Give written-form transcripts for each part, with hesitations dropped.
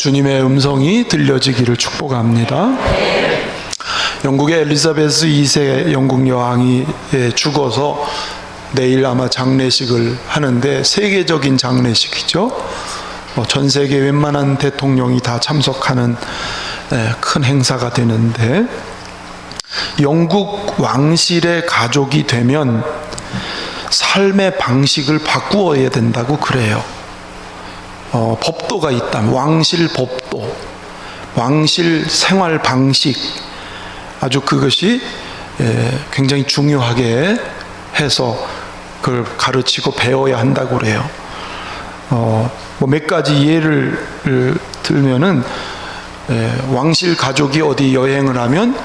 주님의 음성이 들려지기를 축복합니다. 영국의 엘리자베스 2세 영국 여왕이 죽어서 내일 아마 장례식을 하는데, 세계적인 장례식이죠. 전 세계 웬만한 대통령이 다 참석하는 큰 행사가 되는데, 영국 왕실의 가족이 되면 삶의 방식을 바꾸어야 된다고 그래요. 법도가 있다. 왕실 법도, 왕실 생활 방식, 아주 그것이 굉장히 중요하게 해서 그걸 가르치고 배워야 한다고 그래요. 몇 가지 예를 들면은, 왕실 가족이 어디 여행을 하면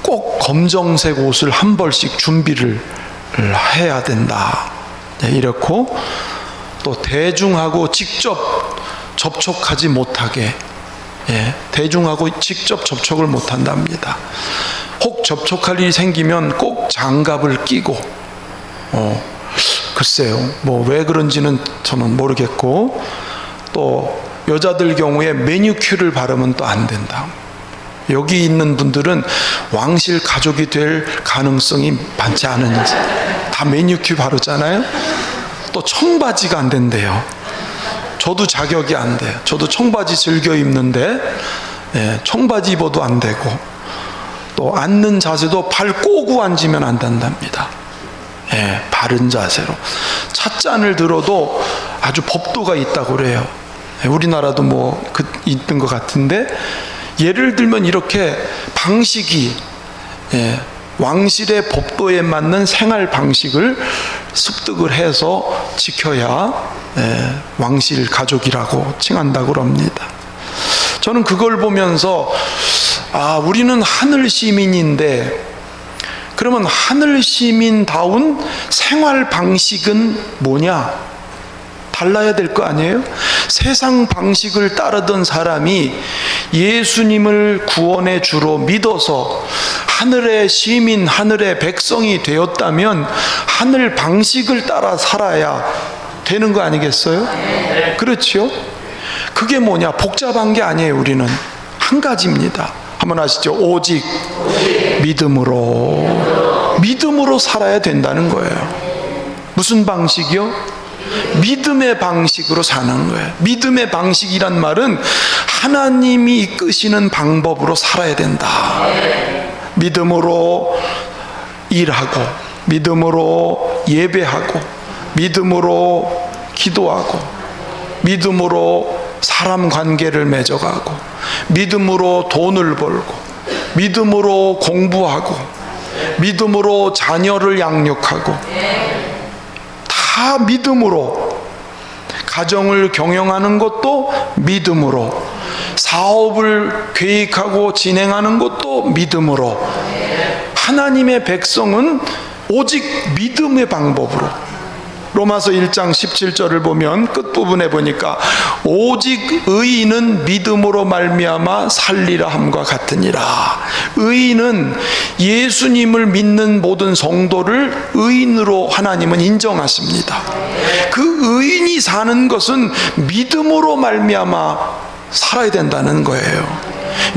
꼭 검정색 옷을 한 벌씩 준비를 해야 된다. 이렇고, 또 대중하고 직접 접촉하지 못하게, 대중하고 직접 접촉을 못한답니다. 혹 접촉할 일이 생기면 꼭 장갑을 끼고, 글쎄요, 왜 그런지는 저는 모르겠고, 또 여자들 경우에 매니큐어를 바르면 또 안 된다. 여기 있는 분들은 왕실 가족이 될 가능성이 많지 않은지, 다 매니큐어 바르잖아요. 또 청바지가 안 된대요. 저도 자격이 안 돼요. 저도 청바지 즐겨 입는데, 청바지 입어도 안 되고, 또 앉는 자세도 발 꼬고 앉으면 안 된답니다. 바른 자세로. 찻잔을 들어도 아주 법도가 있다고 그래요. 우리나라도 있던 것 같은데, 예를 들면 이렇게 방식이, 왕실의 법도에 맞는 생활 방식을 습득을 해서 지켜야 왕실 가족이라고 칭한다고 합니다. 저는 그걸 보면서, 우리는 하늘 시민인데, 그러면 하늘 시민다운 생활 방식은 뭐냐? 달라야 될 거 아니에요? 세상 방식을 따르던 사람이 예수님을 구원의 주로 믿어서 하늘의 시민, 하늘의 백성이 되었다면 하늘 방식을 따라 살아야 되는 거 아니겠어요? 그렇죠? 그게 뭐냐? 복잡한 게 아니에요. 우리는 한 가지입니다. 한번 아시죠? 오직 믿음으로 살아야 된다는 거예요. 무슨 방식이요? 믿음의 방식으로 사는 거예요. 믿음의 방식이란 말은 하나님이 이끄시는 방법으로 살아야 된다. 믿음으로 일하고, 믿음으로 예배하고, 믿음으로 기도하고, 믿음으로 사람 관계를 맺어가고, 믿음으로 돈을 벌고, 믿음으로 공부하고, 믿음으로 자녀를 양육하고, 다 믿음으로, 가정을 경영하는 것도 믿음으로, 사업을 계획하고 진행하는 것도 믿음으로. 하나님의 백성은 오직 믿음의 방법으로. 로마서 1장 17절을 보면 끝부분에 보니까 오직 의인은 믿음으로 말미암아 살리라 함과 같으니라. 의인은 예수님을 믿는 모든 성도를 의인으로 하나님은 인정하십니다. 그 의인이 사는 것은 믿음으로 말미암아 살아야 된다는 거예요.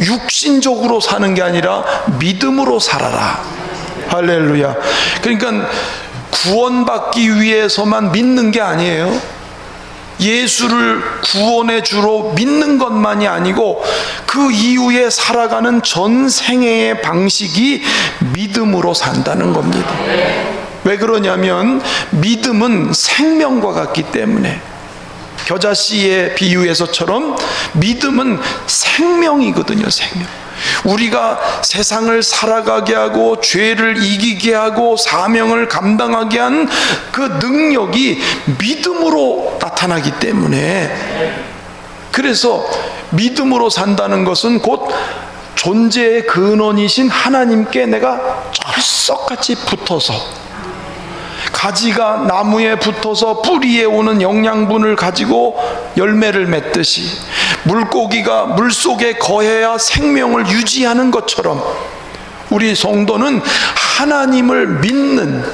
육신적으로 사는 게 아니라 믿음으로 살아라. 할렐루야. 그러니까 구원받기 위해서만 믿는 게 아니에요. 예수를 구원의 주로 믿는 것만이 아니고 그 이후에 살아가는 전 생애의 방식이 믿음으로 산다는 겁니다. 왜 그러냐면 믿음은 생명과 같기 때문에. 겨자씨의 비유에서처럼 믿음은 생명이거든요. 생명. 우리가 세상을 살아가게 하고 죄를 이기게 하고 사명을 감당하게 한 그 능력이 믿음으로 나타나기 때문에, 그래서 믿음으로 산다는 것은 곧 존재의 근원이신 하나님께 내가 철석같이 붙어서, 가지가 나무에 붙어서 뿌리에 오는 영양분을 가지고 열매를 맺듯이 물고기가 물속에 거해야 생명을 유지하는 것처럼 우리 성도는 하나님을 믿는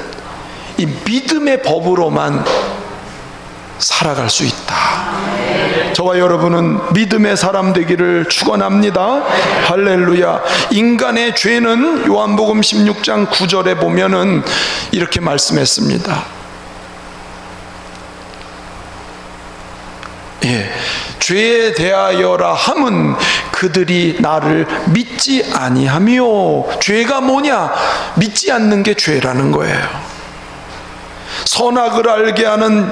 이 믿음의 법으로만 살아갈 수 있다. 저와 여러분은 믿음의 사람 되기를 축원합니다. 할렐루야. 인간의 죄는 요한복음 16장 9절에 보면은 이렇게 말씀했습니다. 죄에 대하여라 함은 그들이 나를 믿지 아니하며. 죄가 뭐냐? 믿지 않는 게 죄라는 거예요. 선악을 알게 하는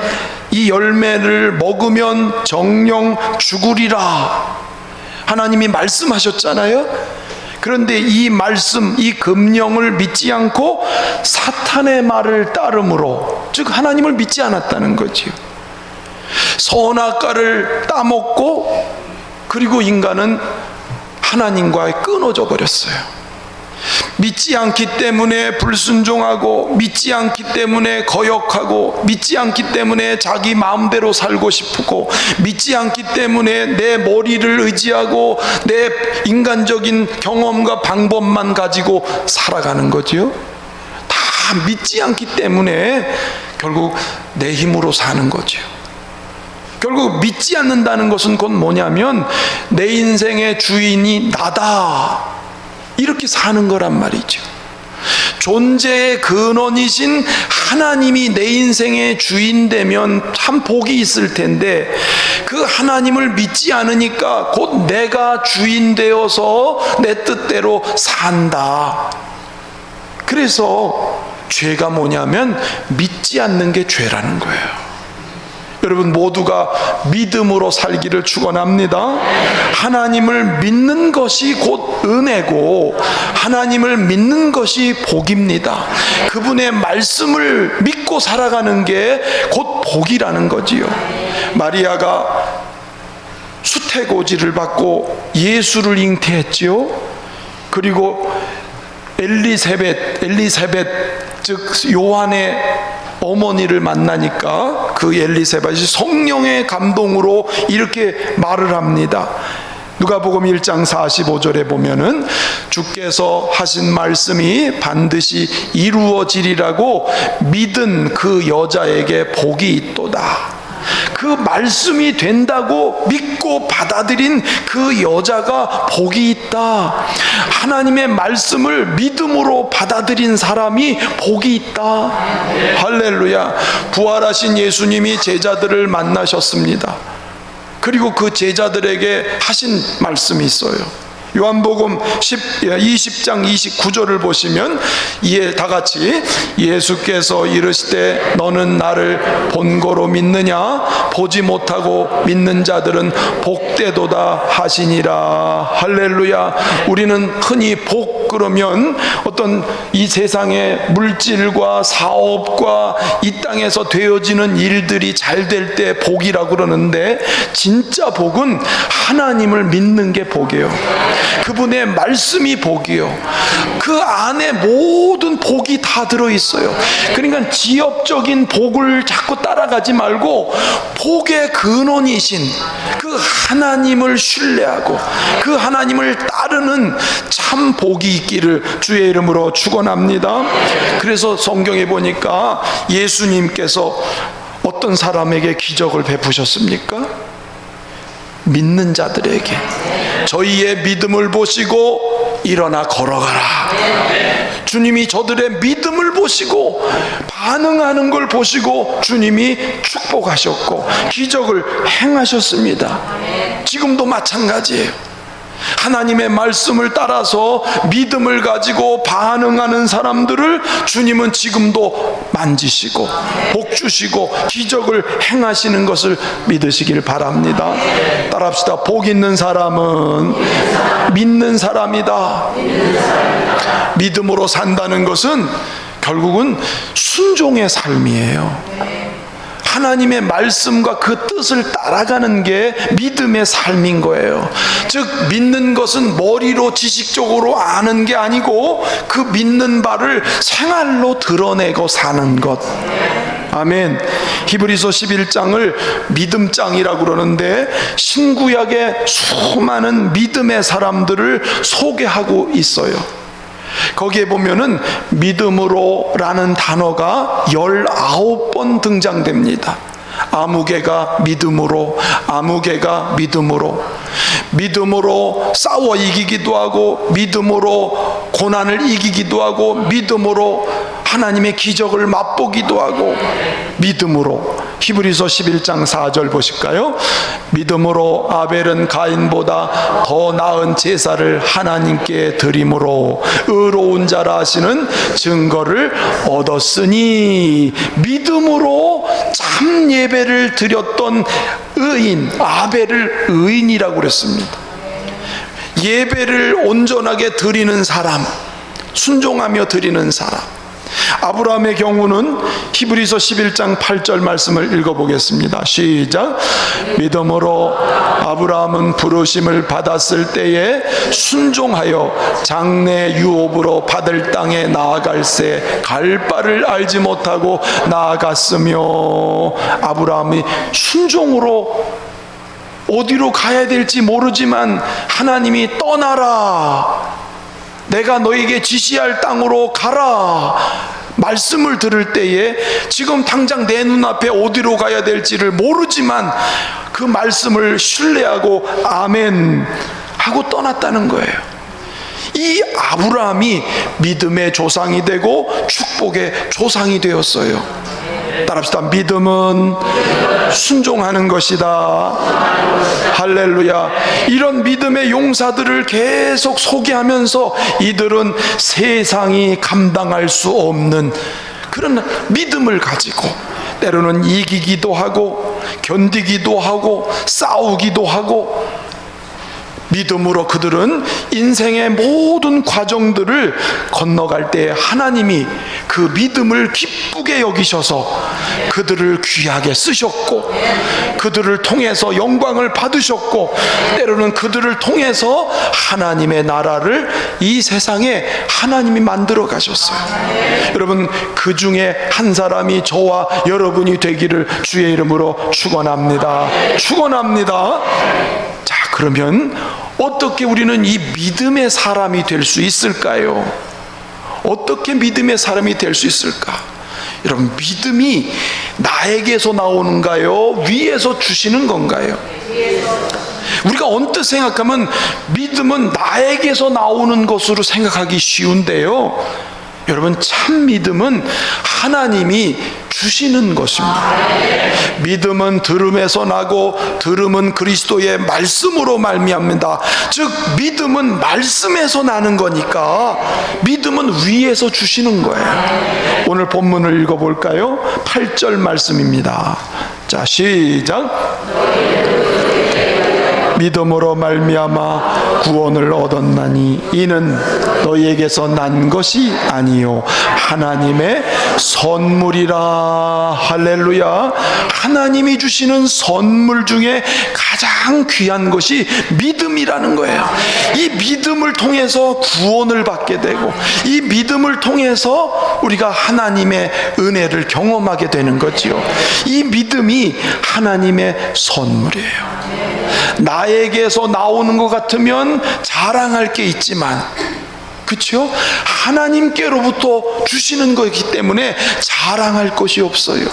이 열매를 먹으면 정녕 죽으리라 하나님이 말씀하셨잖아요. 그런데 이 말씀, 이 금령을 믿지 않고 사탄의 말을 따름으로, 즉 하나님을 믿지 않았다는 거지요. 선악과를 따먹고, 그리고 인간은 하나님과 끊어져 버렸어요. 믿지 않기 때문에 불순종하고, 믿지 않기 때문에 거역하고, 믿지 않기 때문에 자기 마음대로 살고 싶고, 믿지 않기 때문에 내 머리를 의지하고 내 인간적인 경험과 방법만 가지고 살아가는 거지요. 다 믿지 않기 때문에 결국 내 힘으로 사는 거지요. 결국 믿지 않는다는 것은 곧 뭐냐면 내 인생의 주인이 나다, 이렇게 사는 거란 말이죠. 존재의 근원이신 하나님이 내 인생의 주인 되면 참 복이 있을 텐데, 그 하나님을 믿지 않으니까 곧 내가 주인 되어서 내 뜻대로 산다. 그래서 죄가 뭐냐면 믿지 않는 게 죄라는 거예요. 여러분 모두가 믿음으로 살기를 축원합니다. 하나님을 믿는 것이 곧 은혜고, 하나님을 믿는 것이 복입니다. 그분의 말씀을 믿고 살아가는 게 곧 복이라는 거지요. 마리아가 수태고지를 받고 예수를 잉태했지요. 그리고 엘리사벳 즉 요한의 어머니를 만나니까 그 엘리사벳이 성령의 감동으로 이렇게 말을 합니다. 누가복음 1장 45절에 보면은 주께서 하신 말씀이 반드시 이루어지리라고 믿은 그 여자에게 복이 있도다. 그 말씀이 된다고 믿고 받아들인 그 여자가 복이 있다. 하나님의 말씀을 믿음으로 받아들인 사람이 복이 있다. 할렐루야. 부활하신 예수님이 제자들을 만나셨습니다. 그리고 그 제자들에게 하신 말씀이 있어요. 요한복음 20장 29절을 보시면 이에 다 같이 예수께서 이르시되 너는 나를 본거로 믿느냐? 보지 못하고 믿는 자들은 복되도다 하시니라. 할렐루야. 우리는 흔히 복 그러면 어떤 이 세상의 물질과 사업과 이 땅에서 되어지는 일들이 잘 될 때 복이라고 그러는데, 진짜 복은 하나님을 믿는 게 복이에요. 그분의 말씀이 복이요. 그 안에 모든 복이 다 들어있어요. 그러니까 지엽적인 복을 자꾸 따라가지 말고 복의 근원이신 그 하나님을 신뢰하고 그 하나님을 따르는 참 복이 있기를 주의 이름으로 축원합니다. 그래서 성경에 보니까 예수님께서 어떤 사람에게 기적을 베푸셨습니까? 믿는 자들에게. 저희의 믿음을 보시고 일어나 걸어가라. 주님이 저들의 믿음을 보시고 반응하는 걸 보시고 주님이 축복하셨고 기적을 행하셨습니다. 지금도 마찬가지예요. 하나님의 말씀을 따라서 믿음을 가지고 반응하는 사람들을 주님은 지금도 만지시고 복 주시고 기적을 행하시는 것을 믿으시길 바랍니다. 따라합시다. 복 있는 사람은 믿는 사람이다. 믿음으로 산다는 것은 결국은 순종의 삶이에요. 하나님의 말씀과 그 뜻을 따라가는 게 믿음의 삶인 거예요. 즉 믿는 것은 머리로 지식적으로 아는 게 아니고 그 믿는 바를 생활로 드러내고 사는 것. 아멘. 히브리서 11장을 믿음장이라고 그러는데 신구약의 수많은 믿음의 사람들을 소개하고 있어요. 거기에 보면은 믿음으로 라는 단어가 19번 등장됩니다. 아무개가 믿음으로, 아무개가 믿음으로, 믿음으로 싸워 이기기도 하고, 믿음으로 고난을 이기기도 하고, 믿음으로 하나님의 기적을 맛보기도 하고, 믿음으로. 히브리서 11장 4절 보실까요? 믿음으로 아벨은 가인보다 더 나은 제사를 하나님께 드림으로 의로운 자라 하시는 증거를 얻었으니, 믿음으로 참 예배를 드렸던 의인, 아벨을 의인이라고 그랬습니다. 예배를 온전하게 드리는 사람, 순종하며 드리는 사람. 아브라함의 경우는 히브리서 11장 8절 말씀을 읽어보겠습니다. 시작. 믿음으로 아브라함은 부르심을 받았을 때에 순종하여 장래 유업으로 받을 땅에 나아갈새 갈 바를 알지 못하고 나아갔으며, 아브라함이 순종으로 어디로 가야 될지 모르지만 하나님이 떠나라, 내가 너에게 지시할 땅으로 가라 말씀을 들을 때에 지금 당장 내 눈앞에 어디로 가야 될지를 모르지만 그 말씀을 신뢰하고 아멘 하고 떠났다는 거예요. 이 아브라함이 믿음의 조상이 되고 축복의 조상이 되었어요. 따라합시다. 믿음은 순종하는 것이다. 할렐루야. 이런 믿음의 용사들을 계속 소개하면서 이들은 세상이 감당할 수 없는 그런 믿음을 가지고 때로는 이기기도 하고 견디기도 하고 싸우기도 하고, 믿음으로 그들은 인생의 모든 과정들을 건너갈 때 하나님이 그 믿음을 기쁘게 여기셔서 그들을 귀하게 쓰셨고, 그들을 통해서 영광을 받으셨고, 때로는 그들을 통해서 하나님의 나라를 이 세상에 하나님이 만들어 가셨어요. 여러분, 그 중에 한 사람이 저와 여러분이 되기를 주의 이름으로 축원합니다. 축원합니다. 자, 그러면 어떻게 우리는 이 믿음의 사람이 될 수 있을까요? 어떻게 믿음의 사람이 될 수 있을까? 여러분, 믿음이 나에게서 나오는가요? 위에서 주시는 건가요? 우리가 언뜻 생각하면 믿음은 나에게서 나오는 것으로 생각하기 쉬운데요, 여러분, 참 믿음은 하나님이 주시는 것입니다. 믿음은 들음에서 나고 들음은 그리스도의 말씀으로 말미암는다. 즉 믿음은 말씀에서 나는 거니까 믿음은 위에서 주시는 거예요. 오늘 본문을 읽어볼까요? 8절 말씀입니다. 자, 시작. 믿음으로 말미암아 구원을 얻었나니 이는 너희에게서 난 것이 아니요 하나님의 선물이라. 할렐루야. 하나님이 주시는 선물 중에 가장 귀한 것이 믿음이라는 거예요. 이 믿음을 통해서 구원을 받게 되고, 이 믿음을 통해서 우리가 하나님의 은혜를 경험하게 되는 거지요. 이 믿음이 하나님의 선물이에요. 나에게서 나오는 것 같으면 자랑할 게 있지만, 그렇죠? 하나님께로부터 주시는 거기 때문에 자랑할 것이 없어요.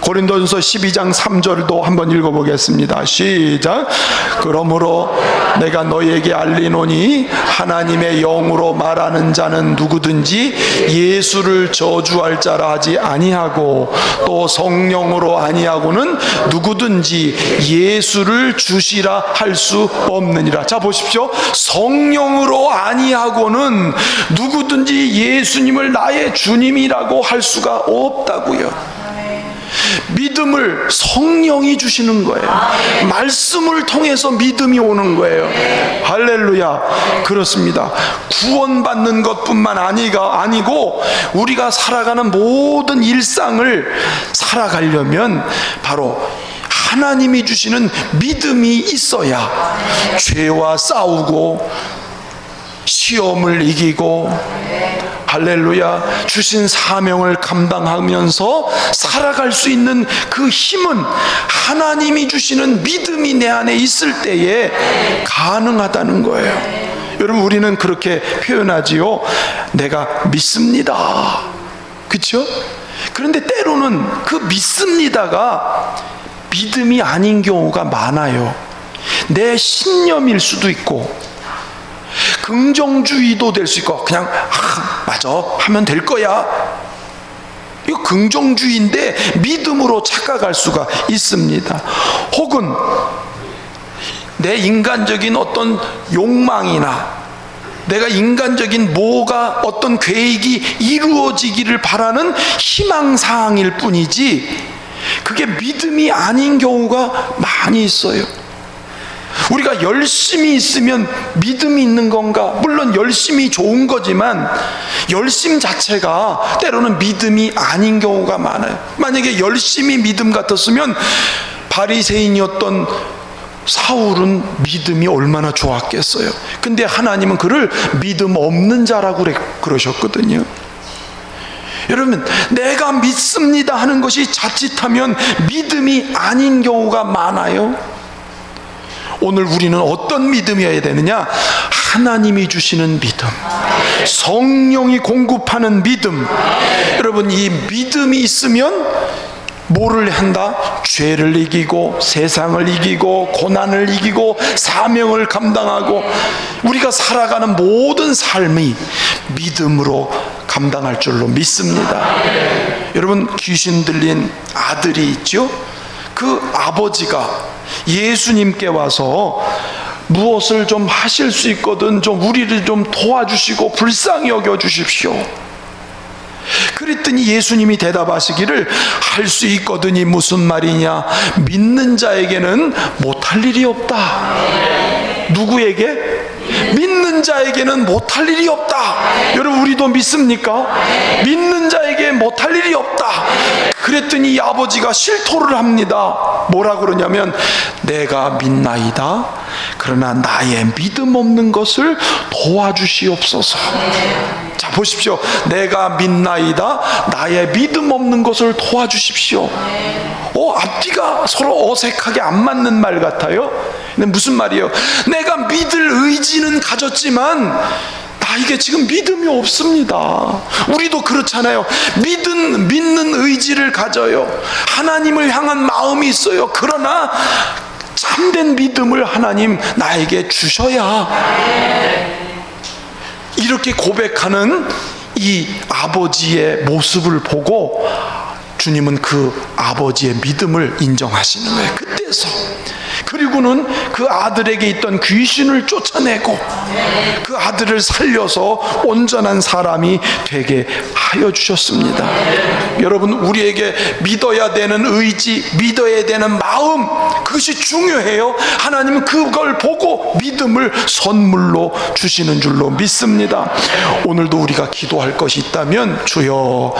고린도전서 12장 3절도 한번 읽어보겠습니다. 시작. 그러므로 내가 너희에게 알리노니 하나님의 영으로 말하는 자는 누구든지 예수를 저주할 자라 하지 아니하고, 또 성령으로 아니하고는 누구든지 예수를 주시라 할 수 없느니라. 자, 보십시오. 성령으로 아니하고는 누구든지 예수님을 나의 주님이라고 할 수가 없다고요. 믿음을 성령이 주시는 거예요. 말씀을 통해서 믿음이 오는 거예요. 할렐루야. 그렇습니다. 구원받는 것뿐만 아니고 우리가 살아가는 모든 일상을 살아가려면 바로 하나님이 주시는 믿음이 있어야 죄와 싸우고 시험을 이기고, 할렐루야, 주신 사명을 감당하면서 살아갈 수 있는 그 힘은 하나님이 주시는 믿음이 내 안에 있을 때에 가능하다는 거예요. 여러분, 우리는 그렇게 표현하지요. 내가 믿습니다. 그렇죠? 그런데 때로는 그 믿습니다가 믿음이 아닌 경우가 많아요. 내 신념일 수도 있고, 긍정주의도 될 수 있고, 그냥 맞아 하면 될 거야, 이거 긍정주의인데 믿음으로 착각할 수가 있습니다. 혹은 내 인간적인 어떤 욕망이나 내가 인간적인 뭐가 어떤 계획이 이루어지기를 바라는 희망사항일 뿐이지 그게 믿음이 아닌 경우가 많이 있어요. 우리가 열심히 있으면 믿음이 있는 건가? 물론 열심히 좋은 거지만 열심 자체가 때로는 믿음이 아닌 경우가 많아요. 만약에 열심히 믿음 같았으면 바리새인이었던 사울은 믿음이 얼마나 좋았겠어요. 근데 하나님은 그를 믿음 없는 자라고 그러셨거든요. 여러분, 내가 믿습니다 하는 것이 자칫하면 믿음이 아닌 경우가 많아요. 오늘 우리는 어떤 믿음이어야 되느냐? 하나님이 주시는 믿음, 성령이 공급하는 믿음. 여러분, 이 믿음이 있으면 뭐를 한다? 죄를 이기고 세상을 이기고 고난을 이기고 사명을 감당하고 우리가 살아가는 모든 삶이 믿음으로 감당할 줄로 믿습니다. 여러분, 귀신 들린 아들이 있죠? 그 아버지가 예수님께 와서 무엇을 좀 하실 수 있거든 좀 우리를 좀 도와주시고 불쌍히 여겨 주십시오. 그랬더니 예수님이 대답하시기를 할 수 있거든이 무슨 말이냐? 믿는 자에게는 못할 일이 없다. 누구에게? 믿는 자에게는 못할 일이 없다. 여러분, 우리도 믿습니까? 믿는 자에게 못할 일이 없다. 그랬더니 이 아버지가 실토를 합니다. 뭐라 그러냐면 내가 믿나이다. 그러나 나의 믿음 없는 것을 도와주시옵소서. 자, 보십시오. 내가 믿나이다. 나의 믿음 없는 것을 도와주십시오. 앞뒤가 서로 어색하게 안 맞는 말 같아요. 근데 무슨 말이에요? 내가 믿을 의지는 가졌지만 나에게 지금 믿음이 없습니다. 우리도 그렇잖아요. 믿는 의지를 가져요. 하나님을 향한 마음이 있어요. 그러나 참된 믿음을 하나님 나에게 주셔야, 이렇게 고백하는 이 아버지의 모습을 보고 주님은 그 아버지의 믿음을 인정하시는 거예요. 그때서. 그리고는 그 아들에게 있던 귀신을 쫓아내고 그 아들을 살려서 온전한 사람이 되게 하여 주셨습니다. 여러분, 우리에게 믿어야 되는 의지, 믿어야 되는 마음, 그것이 중요해요. 하나님은 그걸 보고 믿음을 선물로 주시는 줄로 믿습니다. 오늘도 우리가 기도할 것이 있다면 주여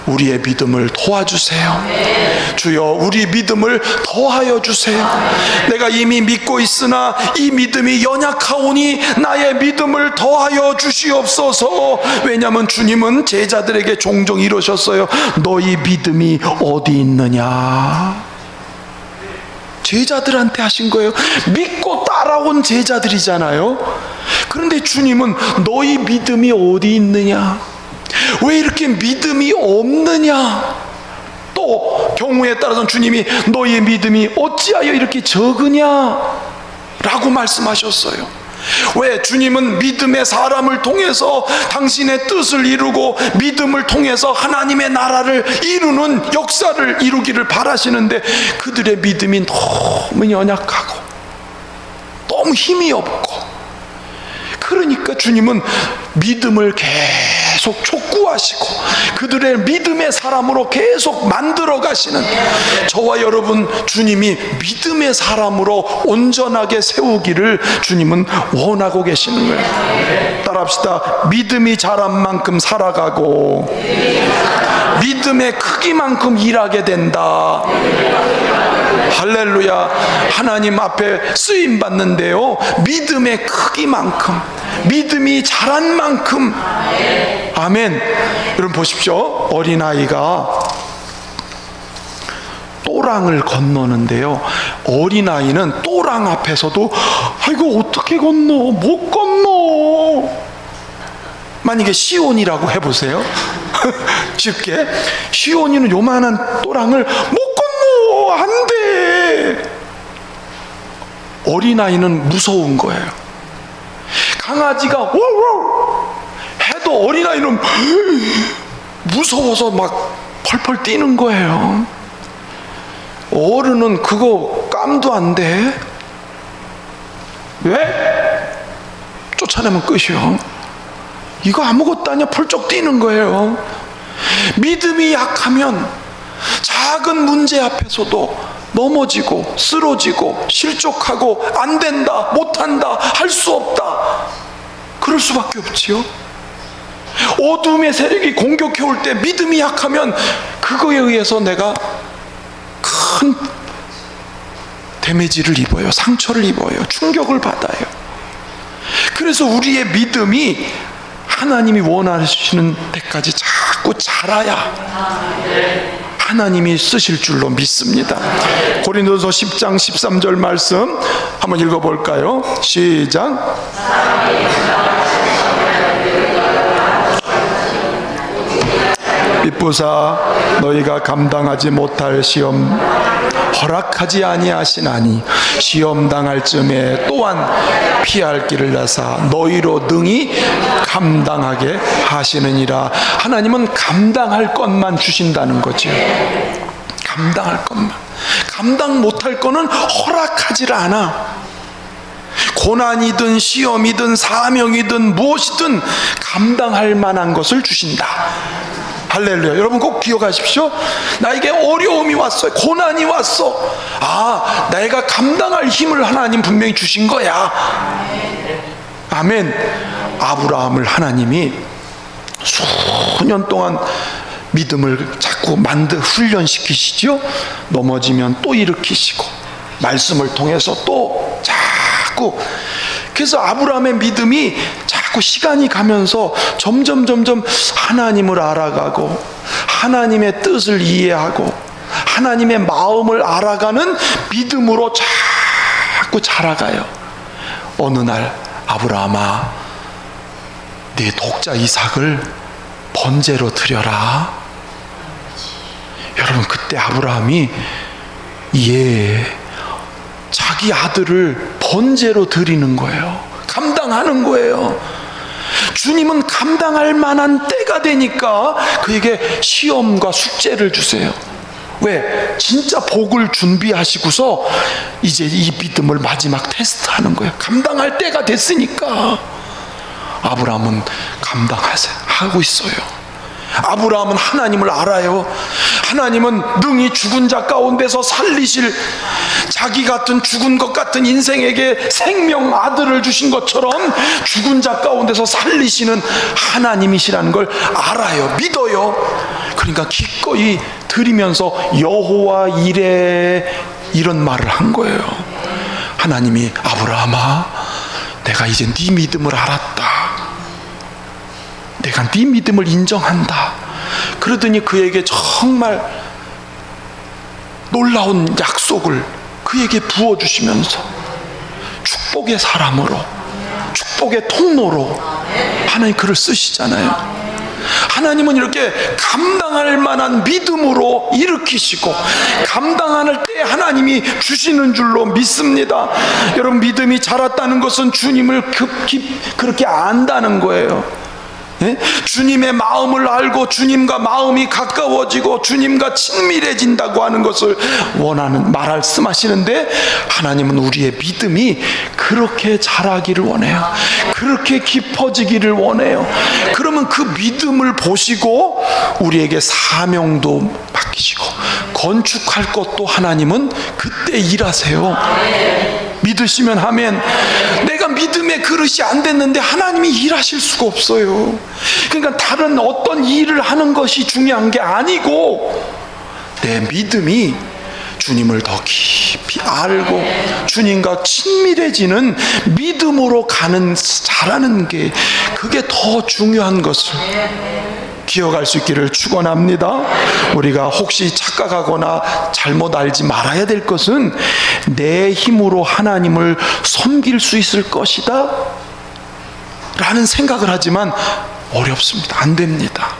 우리의 믿음을 도와주세요. 주여 우리 믿음을 더하여 주세요. 내가 이미 믿고 있으나 이 믿음이 연약하오니 나의 믿음을 더하여 주시옵소서. 왜냐하면 주님은 제자들에게 종종 이러셨어요. 너희 믿음이 어디 있느냐? 제자들한테 하신 거예요. 믿고 따라온 제자들이잖아요. 그런데 주님은 너희 믿음이 어디 있느냐? 왜 이렇게 믿음이 없느냐? 또 경우에 따라서는 주님이 너희의 믿음이 어찌하여 이렇게 적으냐? 라고 말씀하셨어요. 왜? 주님은 믿음의 사람을 통해서 당신의 뜻을 이루고 믿음을 통해서 하나님의 나라를 이루는 역사를 이루기를 바라시는데 그들의 믿음이 너무 연약하고 너무 힘이 없고, 그러니까 주님은 믿음을 계속 촉구하시고 그들의 믿음의 사람으로 계속 만들어 가시는 저와 여러분, 주님이 믿음의 사람으로 온전하게 세우기를 주님은 원하고 계시는 거예요. 따라합시다. 믿음이 자란 만큼 살아가고 믿음의 크기만큼 일하게 된다. 할렐루야. 하나님 앞에 쓰임 받는데요, 믿음의 크기만큼, 믿음이 자란 만큼. 아멘. 여러분 보십시오. 어린아이가 또랑을 건너는데요, 어린아이는 또랑 앞에서도 아이고 어떻게 건너, 못 건너. 만약에 시온이라고 해보세요. 쉽게 시온이는 요만한 또랑을 못 건너. 안 돼. 어린아이는 무서운 거예요. 강아지가 워워 해도 어린아이는 무서워서 막 펄펄 뛰는 거예요. 어른은 그거 깜도 안 돼. 왜? 쫓아내면 끝이요. 이거 아무것도 아니야. 펄쩍 뛰는 거예요. 믿음이 약하면 작은 문제 앞에서도 넘어지고 쓰러지고 실족하고 안 된다, 못한다, 할 수 없다, 그럴 수밖에 없지요. 어둠의 세력이 공격해 올 때 믿음이 약하면 그거에 의해서 내가 큰 데미지를 입어요. 상처를 입어요. 충격을 받아요. 그래서 우리의 믿음이 하나님이 원하시는 데까지 자꾸 자라야 하나님이 쓰실 줄로 믿습니다. 고린도서 10장 13절 말씀 한번 읽어볼까요? 시작. 빚부사 너희가 감당하지 못할 시험 허락하지 아니하시나니 시험 당할 쯤에 또한 피할 길을 내사 너희로 능히 감당하게 하시느니라. 하나님은 감당할 것만 주신다는 거죠. 감당할 것만. 감당 못할 거는 허락하지 않아. 고난이든 시험이든 사명이든 무엇이든 감당할 만한 것을 주신다. 할렐루야. 여러분 꼭 기억하십시오. 나에게 어려움이 왔어요. 고난이 왔어. 아, 내가 감당할 힘을 하나님 분명히 주신 거야. 아멘. 아브라함을 하나님이 수년 동안 믿음을 자꾸 훈련시키시죠. 넘어지면 또 일으키시고 말씀을 통해서 또 자꾸. 그래서 아브라함의 믿음이 자꾸 시간이 가면서 점점 하나님을 알아가고 하나님의 뜻을 이해하고 하나님의 마음을 알아가는 믿음으로 자꾸 자라가요. 어느 날 아브라함아, 네 독자 이삭을 번제로 드려라. 여러분, 그때 아브라함이 자기 아들을 번제로 드리는 거예요. 감당하는 거예요. 주님은 감당할 만한 때가 되니까 그에게 시험과 숙제를 주세요. 왜? 진짜 복을 준비하시고서 이제 이 믿음을 마지막 테스트하는 거예요. 감당할 때가 됐으니까. 아브라함은 감당하고 있어요. 아브라함은 하나님을 알아요. 하나님은 능히 죽은 자 가운데서 살리실, 자기 같은 죽은 것 같은 인생에게 생명 아들을 주신 것처럼 죽은 자 가운데서 살리시는 하나님이시라는 걸 알아요. 믿어요. 그러니까 기꺼이 드리면서 여호와 이레 이런 말을 한 거예요. 하나님이 아브라함아, 내가 이제 네 믿음을 알았다. 내가 네 믿음을 인정한다. 그러더니 그에게 정말 놀라운 약속을 그에게 부어주시면서 축복의 사람으로, 축복의 통로로 하나님 그를 쓰시잖아요. 하나님은 이렇게 감당할 만한 믿음으로 일으키시고 감당할 때 하나님이 주시는 줄로 믿습니다. 여러분, 믿음이 자랐다는 것은 주님을 그렇게 안다는 거예요. 주님의 마음을 알고 주님과 마음이 가까워지고 주님과 친밀해진다고 하는 것을 말씀하시는데, 하나님은 우리의 믿음이 그렇게 자라기를 원해요. 그렇게 깊어지기를 원해요. 그러면 그 믿음을 보시고 우리에게 사명도 맡기시고 건축할 것도 하나님은 그때 일하세요. 믿으시면 아멘. 내가 믿음의 그릇이 안 됐는데 하나님이 일하실 수가 없어요. 그러니까 다른 어떤 일을 하는 것이 중요한 게 아니고 내 믿음이 주님을 더 깊이 알고 주님과 친밀해지는 믿음으로 자라는 게, 그게 더 중요한 것을 기억할 수 있기를 축원합니다. 우리가 혹시 착각하거나 잘못 알지 말아야 될 것은 내 힘으로 하나님을 섬길 수 있을 것이다 라는 생각을 하지만 어렵습니다. 안 됩니다.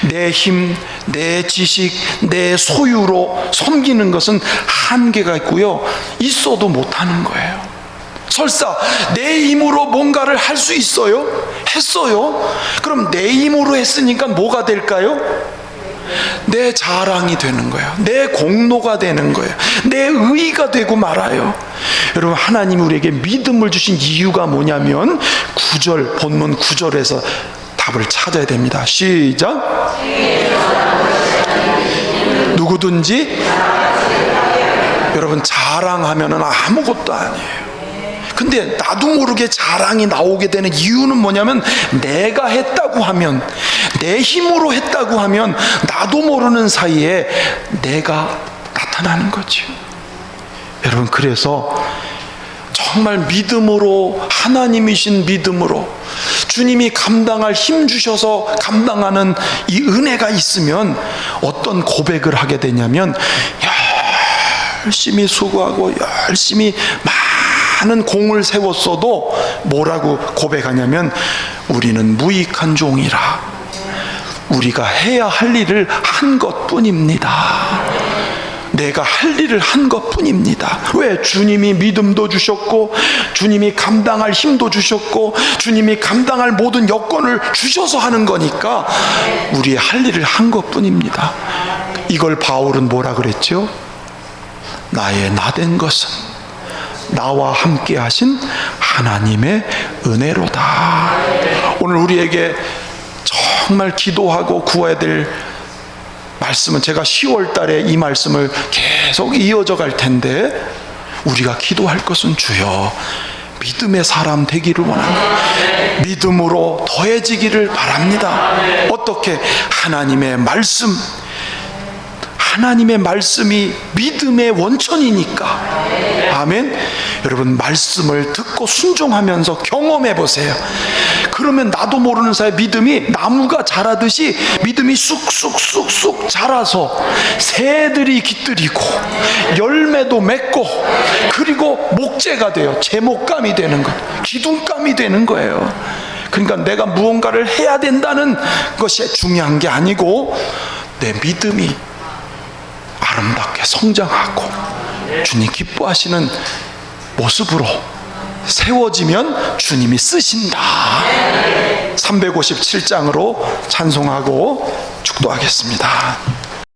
내 힘, 내 지식, 내 소유로 섬기는 것은 한계가 있고요, 있어도 못하는 거예요. 설사 내 힘으로 뭔가를 할 수 있어요? 했어요? 그럼 내 힘으로 했으니까 뭐가 될까요? 내 자랑이 되는 거예요. 내 공로가 되는 거예요. 내 의의가 되고 말아요. 여러분, 하나님이 우리에게 믿음을 주신 이유가 뭐냐면, 본문 9절에서 답을 찾아야 됩니다. 시작. 누구든지, 여러분, 자랑하면 아무것도 아니에요. 근데 나도 모르게 자랑이 나오게 되는 이유는 뭐냐면, 내가 했다고 하면, 내 힘으로 했다고 하면 나도 모르는 사이에 내가 나타나는 거죠. 여러분, 그래서 정말 믿음으로, 하나님이신 믿음으로 주님이 감당할 힘 주셔서 감당하는 이 은혜가 있으면 어떤 고백을 하게 되냐면, 열심히 수고하고 열심히 많은 공을 세웠어도 뭐라고 고백하냐면, 우리는 무익한 종이라, 우리가 해야 할 일을 한 것뿐입니다. 내가 할 일을 한 것뿐입니다. 왜? 주님이 믿음도 주셨고, 주님이 감당할 힘도 주셨고, 주님이 감당할 모든 여건을 주셔서 하는 거니까 우리의 할 일을 한 것뿐입니다. 이걸 바울은 뭐라 그랬죠? 나의 나된 것은 나와 함께 하신 하나님의 은혜로다. 오늘 우리에게 정말 기도하고 구해야 될 말씀은, 제가 10월 달에 이 말씀을 계속 이어져 갈 텐데, 우리가 기도할 것은, 주여 믿음의 사람 되기를 원합니다. 믿음으로 더해지기를 바랍니다. 어떻게? 하나님의 말씀, 하나님의 말씀이 믿음의 원천이니까. 아멘. 여러분, 말씀을 듣고 순종하면서 경험해 보세요. 그러면 나도 모르는 사이에 믿음이 나무가 자라듯이 믿음이 쑥쑥쑥쑥 자라서 새들이 깃들이고 열매도 맺고, 그리고 목재가 돼요. 제목감이 되는 것, 기둥감이 되는 거예요. 그러니까 내가 무언가를 해야 된다는 것이 중요한 게 아니고, 내 믿음이 아름답게 성장하고 주님 기뻐하시는 모습으로 세워지면 주님이 쓰신다. 357장으로 찬송하고 축도하겠습니다.